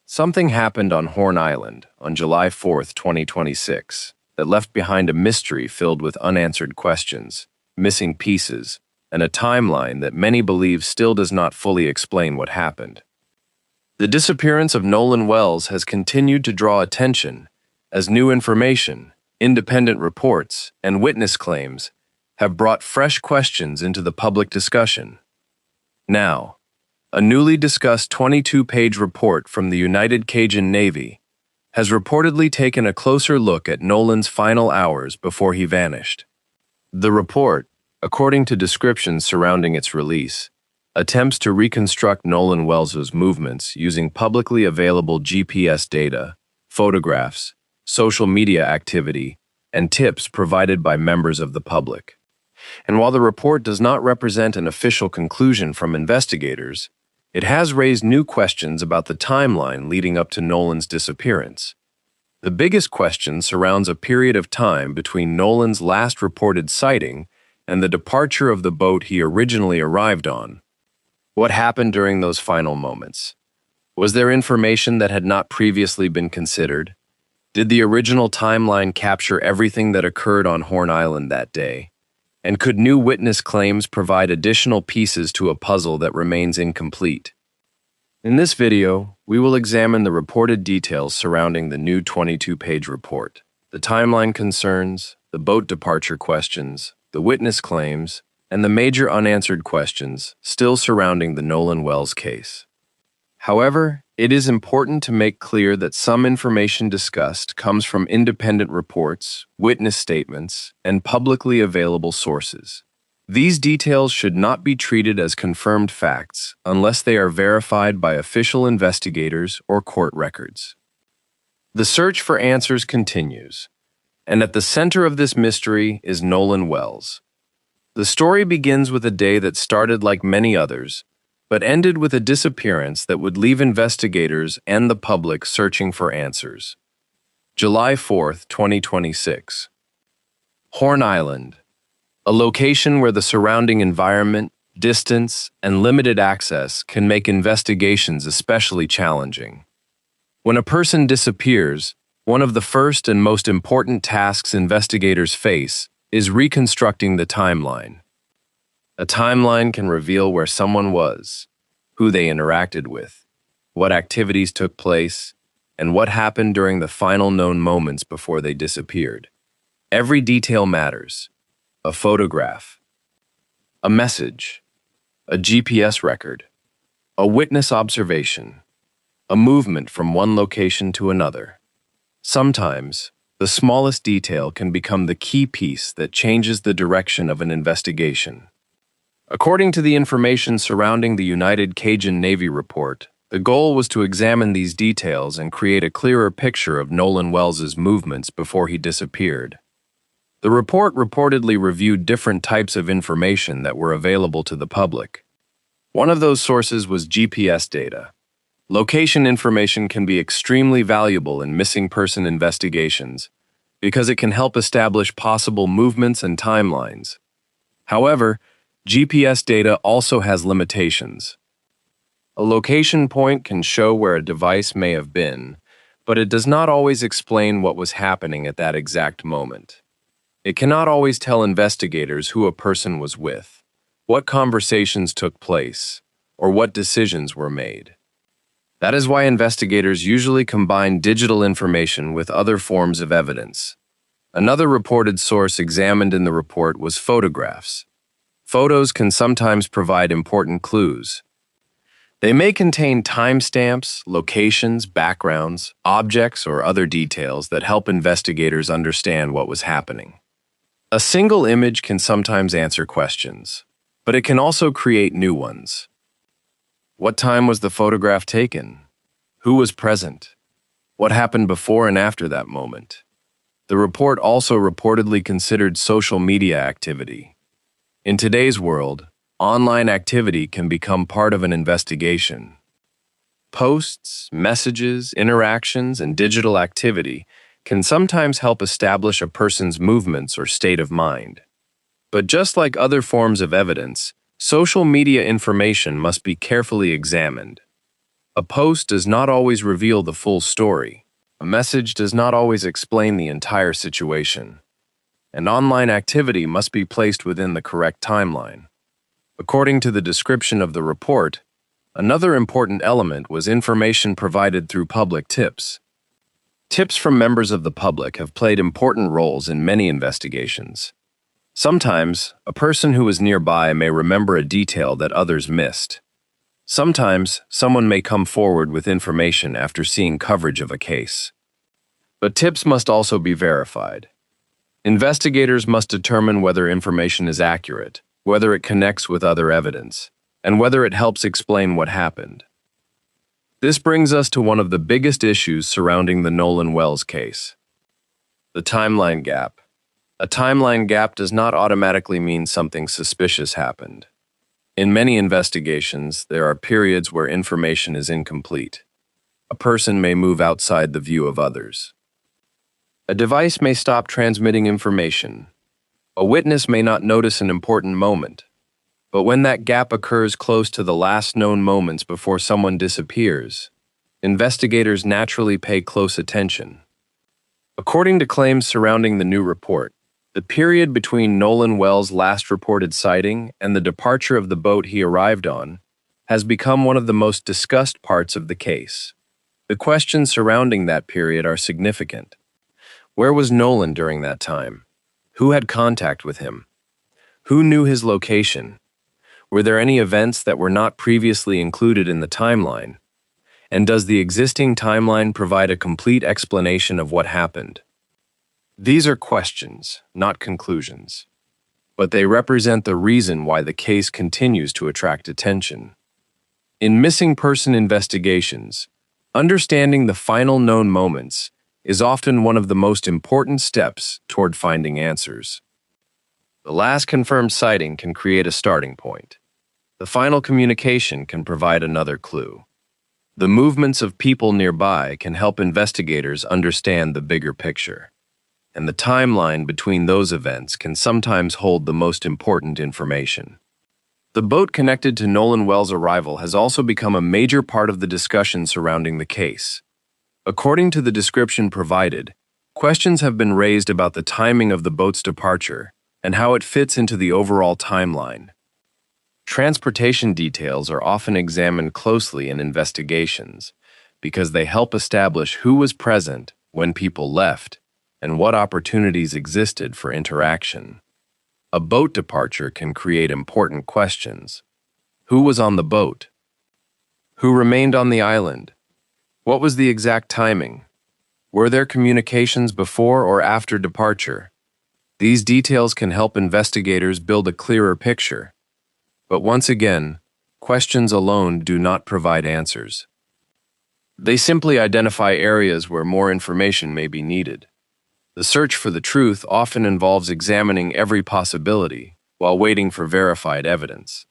Something happened on Horn Island on July 4th, 2026, that left behind a mystery filled with unanswered questions, missing pieces, and a timeline that many believe still does not fully explain what happened. The disappearance of Nolan Wells has continued to draw attention as new information, independent reports, and witness claims have brought fresh questions into the public discussion. Now, a newly discussed 22-page report from the United Cajun Navy has reportedly taken a closer look at Nolan's final hours before he vanished. The report, according to descriptions surrounding its release, attempts to reconstruct Nolan Wells's movements using publicly available GPS data, photographs, social media activity, and tips provided by members of the public. And while the report does not represent an official conclusion from investigators, it has raised new questions about the timeline leading up to Nolan's disappearance. The biggest question surrounds a period of time between Nolan's last reported sighting and the departure of the boat he originally arrived on. What happened during those final moments? Was there information that had not previously been considered? Did the original timeline capture everything that occurred on Horn Island that day? And could new witness claims provide additional pieces to a puzzle that remains incomplete? In this video, we will examine the reported details surrounding the new 22-page report, the timeline concerns, the boat departure questions, the witness claims, and the major unanswered questions still surrounding the Nolan Wells case. However, it is important to make clear that some information discussed comes from independent reports, witness statements, and publicly available sources. These details should not be treated as confirmed facts unless they are verified by official investigators or court records. The search for answers continues, and at the center of this mystery is Nolan Wells. The story begins with a day that started like many others, but ended with a disappearance that would leave investigators and the public searching for answers. July 4th, 2026. Horn Island, a location where the surrounding environment, distance, and limited access can make investigations especially challenging. When a person disappears, one of the first and most important tasks investigators face is reconstructing the timeline. A timeline can reveal where someone was, who they interacted with, what activities took place, and what happened during the final known moments before they disappeared. Every detail matters. A photograph, a message, a GPS record, a witness observation, a movement from one location to another. Sometimes, the smallest detail can become the key piece that changes the direction of an investigation. According to the information surrounding the United Cajun Navy report, the goal was to examine these details and create a clearer picture of Nolan Wells's movements before he disappeared. The report reportedly reviewed different types of information that were available to the public. One of those sources was GPS data. Location information can be extremely valuable in missing person investigations because it can help establish possible movements and timelines. However, GPS data also has limitations. A location point can show where a device may have been, but it does not always explain what was happening at that exact moment. It cannot always tell investigators who a person was with, what conversations took place, or what decisions were made. That is why investigators usually combine digital information with other forms of evidence. Another reported source examined in the report was photographs. Photos can sometimes provide important clues. They may contain timestamps, locations, backgrounds, objects, or other details that help investigators understand what was happening. A single image can sometimes answer questions, but it can also create new ones. What time was the photograph taken? Who was present? What happened before and after that moment? The report also reportedly considered social media activity. In today's world, online activity can become part of an investigation. Posts, messages, interactions, and digital activity can sometimes help establish a person's movements or state of mind. But just like other forms of evidence, social media information must be carefully examined. A post does not always reveal the full story. A message does not always explain the entire situation. And online activity must be placed within the correct timeline. According to the description of the report, another important element was information provided through public tips. Tips from members of the public have played important roles in many investigations. Sometimes, a person who is nearby may remember a detail that others missed. Sometimes, someone may come forward with information after seeing coverage of a case. But tips must also be verified. Investigators must determine whether information is accurate, whether it connects with other evidence, and whether it helps explain what happened. This brings us to one of the biggest issues surrounding the Nolan Wells case: the timeline gap. A timeline gap does not automatically mean something suspicious happened. In many investigations, there are periods where information is incomplete. A person may move outside the view of others. A device may stop transmitting information. A witness may not notice an important moment. But when that gap occurs close to the last known moments before someone disappears, investigators naturally pay close attention. According to claims surrounding the new report, the period between Nolan Wells' last reported sighting and the departure of the boat he arrived on has become one of the most discussed parts of the case. The questions surrounding that period are significant. Where was Nolan during that time? Who had contact with him? Who knew his location? Were there any events that were not previously included in the timeline? And does the existing timeline provide a complete explanation of what happened? These are questions, not conclusions, but they represent the reason why the case continues to attract attention. In missing person investigations, understanding the final known moments is often one of the most important steps toward finding answers. The last confirmed sighting can create a starting point. The final communication can provide another clue. The movements of people nearby can help investigators understand the bigger picture. And the timeline between those events can sometimes hold the most important information. The boat connected to Nolan Wells' arrival has also become a major part of the discussion surrounding the case. According to the description provided, questions have been raised about the timing of the boat's departure and how it fits into the overall timeline. Transportation details are often examined closely in investigations because they help establish who was present when people left and what opportunities existed for interaction. A boat departure can create important questions. Who was on the boat? Who remained on the island? What was the exact timing? Were there communications before or after departure? These details can help investigators build a clearer picture. But once again, questions alone do not provide answers. They simply identify areas where more information may be needed. The search for the truth often involves examining every possibility while waiting for verified evidence.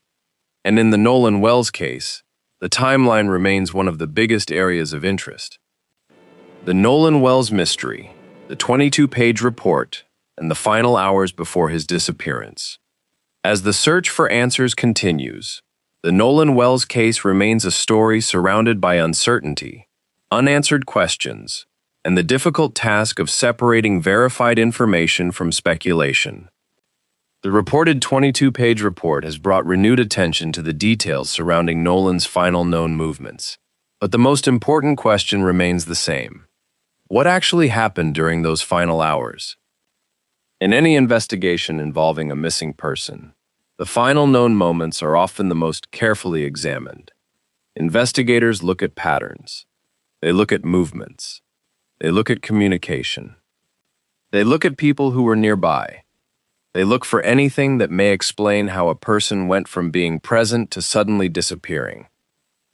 And in the Nolan Wells case, the timeline remains one of the biggest areas of interest. The Nolan Wells mystery, the 22-page report, and the final hours before his disappearance. As the search for answers continues, the Nolan Wells case remains a story surrounded by uncertainty, unanswered questions, and the difficult task of separating verified information from speculation. The reported 22-page report has brought renewed attention to the details surrounding Nolan's final known movements. But the most important question remains the same. What actually happened during those final hours? In any investigation involving a missing person, the final known moments are often the most carefully examined. Investigators look at patterns. They look at movements. They look at communication. They look at people who were nearby. They look for anything that may explain how a person went from being present to suddenly disappearing.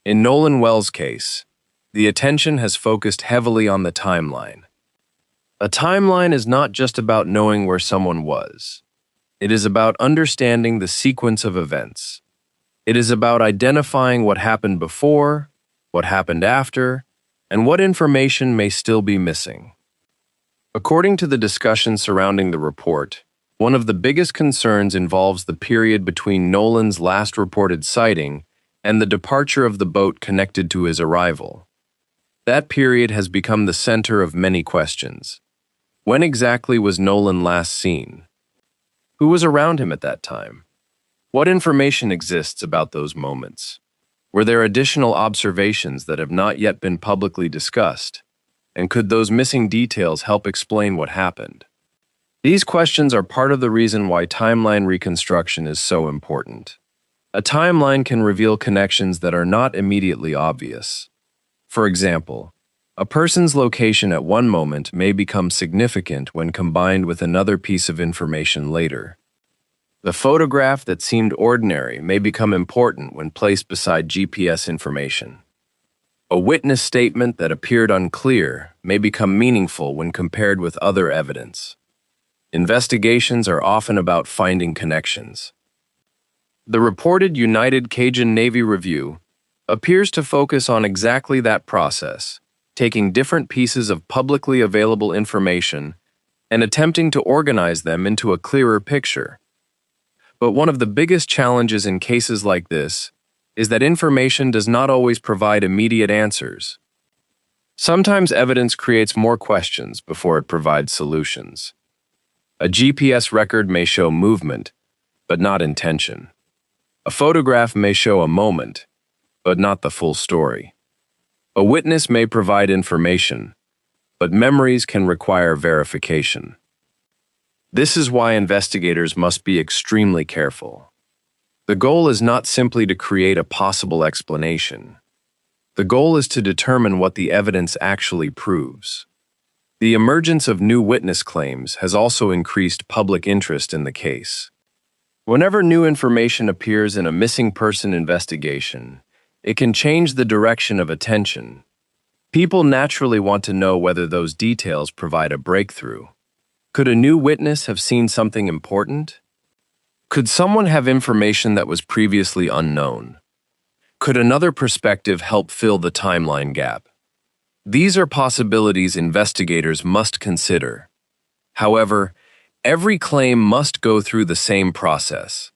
In Nolan Wells' case, the attention has focused heavily on the timeline. A timeline is not just about knowing where someone was. It is about understanding the sequence of events. It is about identifying what happened before, what happened after, and what information may still be missing. According to the discussion surrounding the report, one of the biggest concerns involves the period between Nolan's last reported sighting and the departure of the boat connected to his arrival. That period has become the center of many questions. When exactly was Nolan last seen? Who was around him at that time? What information exists about those moments? Were there additional observations that have not yet been publicly discussed? And could those missing details help explain what happened? These questions are part of the reason why timeline reconstruction is so important. A timeline can reveal connections that are not immediately obvious. For example, a person's location at one moment may become significant when combined with another piece of information later. The photograph that seemed ordinary may become important when placed beside GPS information. A witness statement that appeared unclear may become meaningful when compared with other evidence. Investigations are often about finding connections. The reported United Cajun Navy review appears to focus on exactly that process, taking different pieces of publicly available information and attempting to organize them into a clearer picture. But one of the biggest challenges in cases like this is that information does not always provide immediate answers. Sometimes evidence creates more questions before it provides solutions. A GPS record may show movement, but not intention. A photograph may show a moment, but not the full story. A witness may provide information, but memories can require verification. This is why investigators must be extremely careful. The goal is not simply to create a possible explanation. The goal is to determine what the evidence actually proves. The emergence of new witness claims has also increased public interest in the case. Whenever new information appears in a missing person investigation, it can change the direction of attention. People naturally want to know whether those details provide a breakthrough. Could a new witness have seen something important? Could someone have information that was previously unknown? Could another perspective help fill the timeline gap? These are possibilities investigators must consider. However, every claim must go through the same process: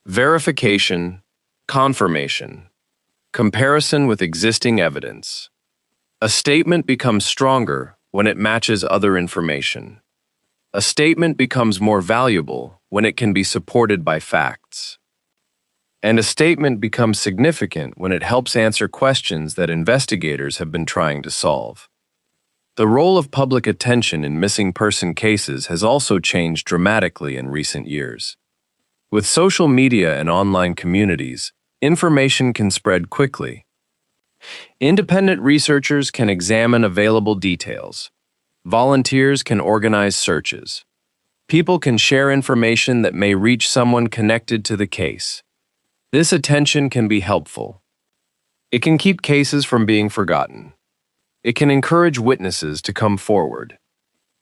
verification, confirmation, comparison with existing evidence. A statement becomes stronger when it matches other information. A statement becomes more valuable when it can be supported by facts. And a statement becomes significant when it helps answer questions that investigators have been trying to solve. The role of public attention in missing person cases has also changed dramatically in recent years. With social media and online communities, information can spread quickly. Independent researchers can examine available details. Volunteers can organize searches. People can share information that may reach someone connected to the case. This attention can be helpful. It can keep cases from being forgotten. It can encourage witnesses to come forward.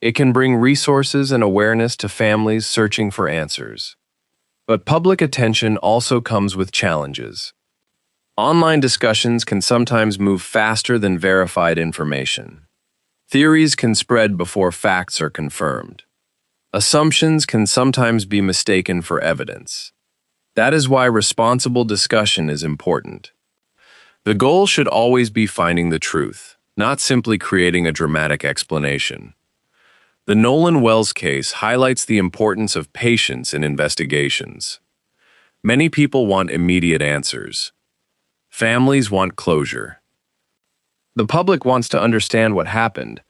It can bring resources and awareness to families searching for answers. But public attention also comes with challenges. Online discussions can sometimes move faster than verified information. Theories can spread before facts are confirmed. Assumptions can sometimes be mistaken for evidence. That is why responsible discussion is important. The goal should always be finding the truth, not simply creating a dramatic explanation. The Nolan Wells case highlights the importance of patience in investigations. Many people want immediate answers. Families want closure. The public wants to understand what happened,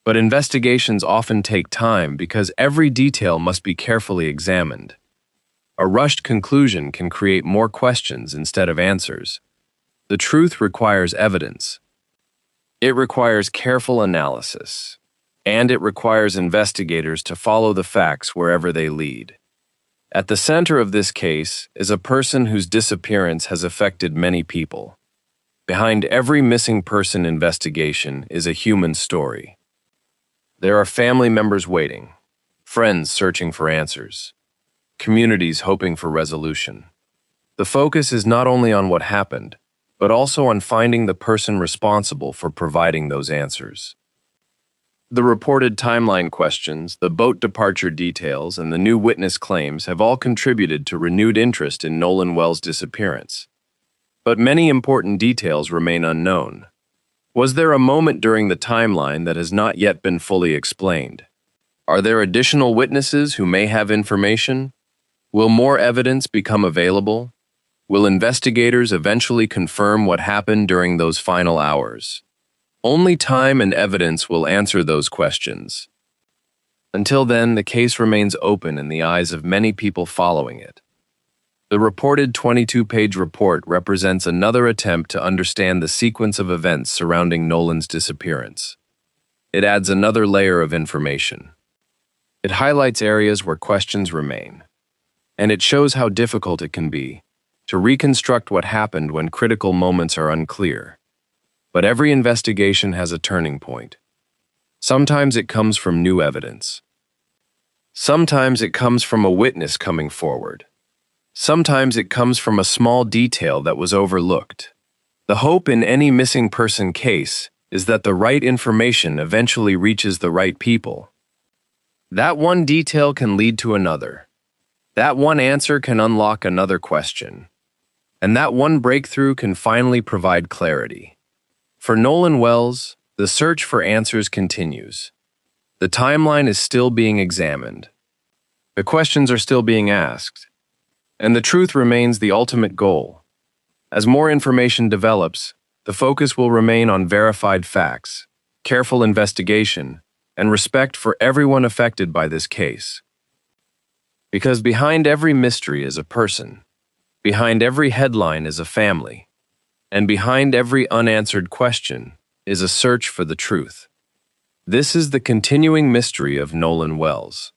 but investigations often take time because every detail must be carefully examined. A rushed conclusion can create more questions instead of answers. The truth requires evidence. It requires careful analysis, and it requires investigators to follow the facts wherever they lead. At the center of this case is a person whose disappearance has affected many people. Behind every missing person investigation is a human story. There are family members waiting, friends searching for answers, communities hoping for resolution. The focus is not only on what happened, but also on finding the person responsible for providing those answers. The reported timeline questions, the boat departure details, and the new witness claims have all contributed to renewed interest in Nolan Wells' disappearance. but many important details remain unknown. Was there a moment during the timeline that has not yet been fully explained? Are there additional witnesses who may have information? Will more evidence become available? Will investigators eventually confirm what happened during those final hours? Only time and evidence will answer those questions. Until then, the case remains open in the eyes of many people following it. The reported 22-page report represents another attempt to understand the sequence of events surrounding Nolan's disappearance. It adds another layer of information. It highlights areas where questions remain, and it shows how difficult it can be to reconstruct what happened when critical moments are unclear. But every investigation has a turning point. Sometimes it comes from new evidence. Sometimes it comes from a witness coming forward. Sometimes it comes from a small detail that was overlooked. The hope in any missing person case is that the right information eventually reaches the right people. That one detail can lead to another. That one answer can unlock another question. And that one breakthrough can finally provide clarity. For Nolan Wells, the search for answers continues. The timeline is still being examined. The questions are still being asked. And the truth remains the ultimate goal. As more information develops, the focus will remain on verified facts, careful investigation, and respect for everyone affected by this case. Because behind every mystery is a person, behind every headline is a family, and behind every unanswered question is a search for the truth. This is the continuing mystery of Nolan Wells.